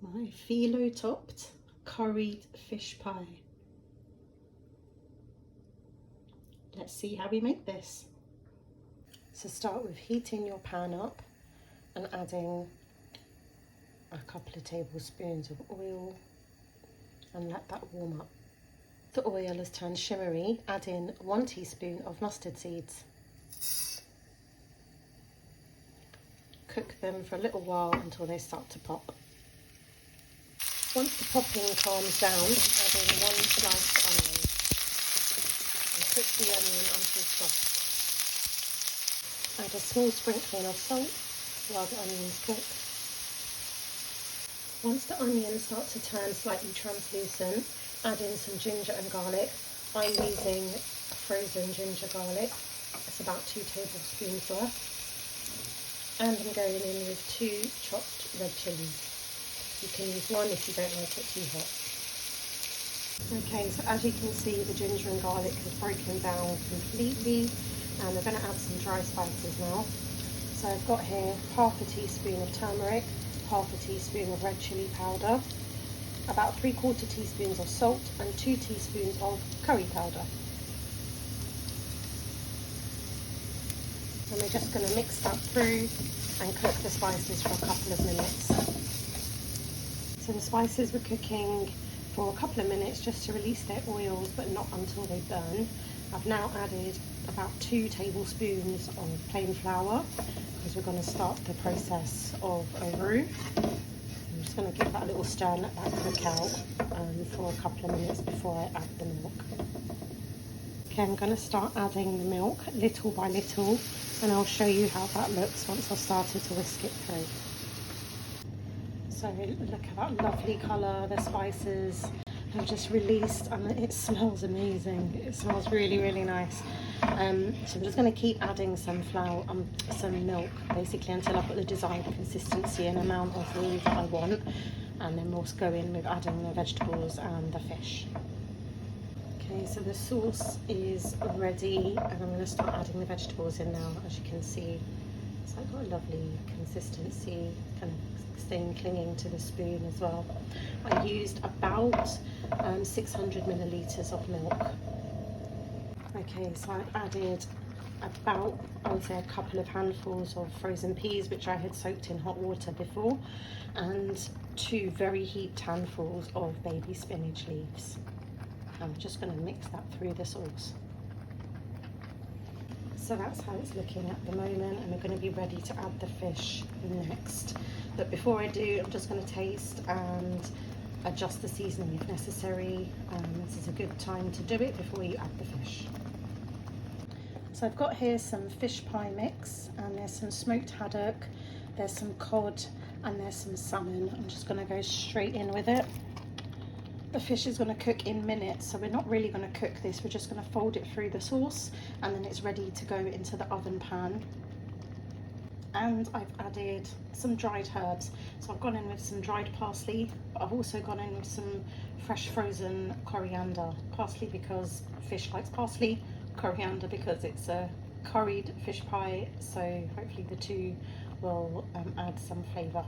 my filo topped curried fish pie. Let's see how we make this. So start with heating your pan up and adding a couple of tablespoons of oil and let that warm up. The oil has turned shimmery, add in 1 teaspoon of mustard seeds. Cook them for a little while until they start to pop. Once the popping calms down, add in 1 sliced onion and cook the onion until soft. Add a small sprinkling of salt while the onions cook. Once the onions start to turn slightly translucent, add in some ginger and garlic. I'm using frozen ginger garlic. It's about 2 tablespoons worth. And I'm going in with 2 chopped red chillies. You can use 1 if you don't like it too hot. Okay, so as you can see, the ginger and garlic has broken down completely, and we're going to add some dry spices now. So I've got here half a teaspoon of turmeric, half a teaspoon of red chilli powder, about 3/4 teaspoons of salt, and 2 teaspoons of curry powder. And we're just going to mix that through and cook the spices for a couple of minutes. So the spices were cooking for a couple of minutes just to release their oils, but not until they burn. I've now added about 2 tablespoons of plain flour because we're going to start the process of a roux. I'm just going to give that a little stir and let that cook out for a couple of minutes before I add the milk. Okay, I'm going to start adding the milk little by little, and I'll show you how that looks once I've started to whisk it through. So look at that lovely colour, the spices have just released, and it smells amazing. It smells really, really nice. So I'm just going to keep adding some some milk, basically until I've got the desired consistency and amount of roux that I want, and then we'll go in with adding the vegetables and the fish. Okay, so the sauce is ready, and I'm going to start adding the vegetables in now. As you can see, it's like got a lovely consistency, kind of staying clinging to the spoon as well. I used about 600 millilitres of milk. Okay, so I added about, I would say, a couple of handfuls of frozen peas, which I had soaked in hot water before, and 2 very heaped handfuls of baby spinach leaves. I'm just going to mix that through the sauce. So that's how it's looking at the moment, and we're going to be ready to add the fish next. But before I do, I'm just going to taste and adjust the seasoning if necessary. This is a good time to do it before you add the fish. So I've got here some fish pie mix, and there's some smoked haddock, there's some cod, and there's some salmon. I'm just going to go straight in with it. The fish is going to cook in minutes, so we're not really going to cook this. We're just going to fold it through the sauce, and then it's ready to go into the oven pan. And I've added some dried herbs. So I've gone in with some dried parsley, but I've also gone in with some fresh frozen coriander. Parsley because fish likes parsley, coriander because it's a curried fish pie, so hopefully the two will add some flavour.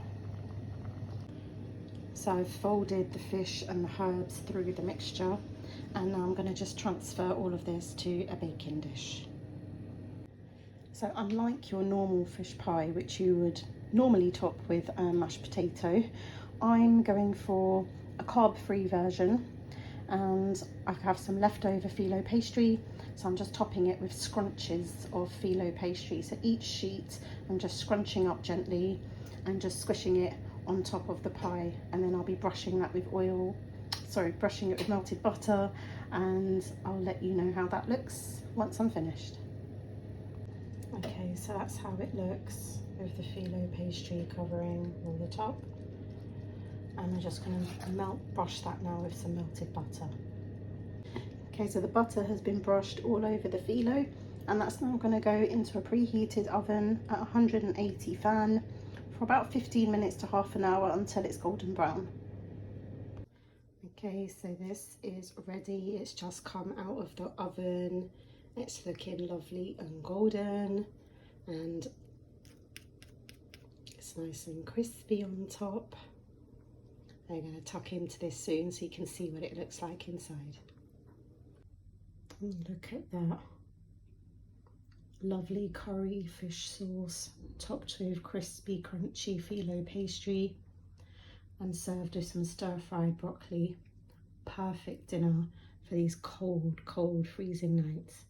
So I've folded the fish and the herbs through the mixture, and now I'm going to just transfer all of this to a baking dish. So unlike your normal fish pie, which you would normally top with mashed potato, I'm going for a carb-free version, and I have some leftover filo pastry, so I'm just topping it with scrunches of filo pastry. So each sheet I'm just scrunching up gently and just squishing it on top of the pie, and then I'll be brushing it with melted butter, and I'll let you know how that looks once I'm finished. Okay, so that's how it looks with the filo pastry covering all the top, and I'm just going to brush that now with some melted butter. Okay, so the butter has been brushed all over the filo, and that's now going to go into a preheated oven at 180 fan for about 15 minutes to half an hour until it's golden brown. Okay, so this is ready. It's just come out of the oven. It's looking lovely and golden, and it's nice and crispy on top. They're going to tuck into this soon so you can see what it looks like inside. Look at that. Lovely curry fish sauce, topped with crispy, crunchy filo pastry, and served with some stir-fried broccoli. Perfect dinner for these cold, cold, freezing nights.